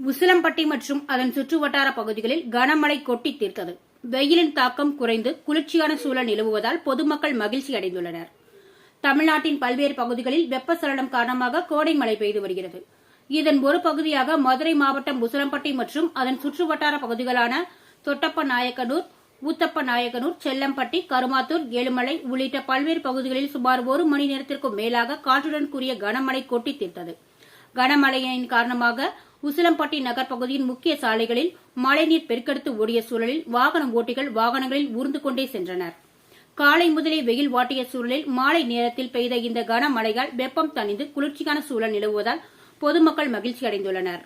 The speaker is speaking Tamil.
உசிலம்பட்டி மற்றும் அதன் சுற்றுவட்டார பகுதிகளில் கனமழை கொட்டி தீர்த்தது. வெயிலின் தாக்கம் குறைந்து குளிர்ச்சியான சூழல் நிலவுவதால் பொதுமக்கள் மகிழ்ச்சி அடைந்துள்ளனர். தமிழ்நாட்டின் பல்வேறு பகுதிகளில் வெப்பச்சலனம் காரணமாக கோடை மழை பெய்து வருகிறது. இதன் ஒரு பகுதியாக மதுரை மாவட்டம் உசிலம்பட்டி மற்றும் அதன் சுற்றுவட்டார பகுதிகளான தொட்டப்பநாயக்கனூர், ஊத்தப்பநாயக்கனூர், செல்லம்பட்டி, கருமாத்தூர், ஏழுமலை உள்ளிட்ட பல்வேறு பகுதிகளில் சுமார் 1 மணி நேரத்திற்கும் மேலாக காற்றுடன் கூடிய கனமழை கொட்டி தீர்த்தது. கனமழையின் காரணமாக உசிலம்பட்டி நகர் பகுதியின் முக்கிய சாலைகளில் மழைநீர் பெருக்கெடுத்து ஓடிய சூழலில் வாகன ஓட்டிகள் வாகனங்களில் ஊர்ந்து கொண்டே சென்றனர். காலை முதலே வெயில் வாட்டிய சூழலில் மாலை நேரத்தில் பெய்த இந்த கனமழையால் வெப்பம் தணிந்து குளிர்ச்சியான சூழல் நிலவுவதால் பொதுமக்கள் மகிழ்ச்சி அடைந்துள்ளனர்.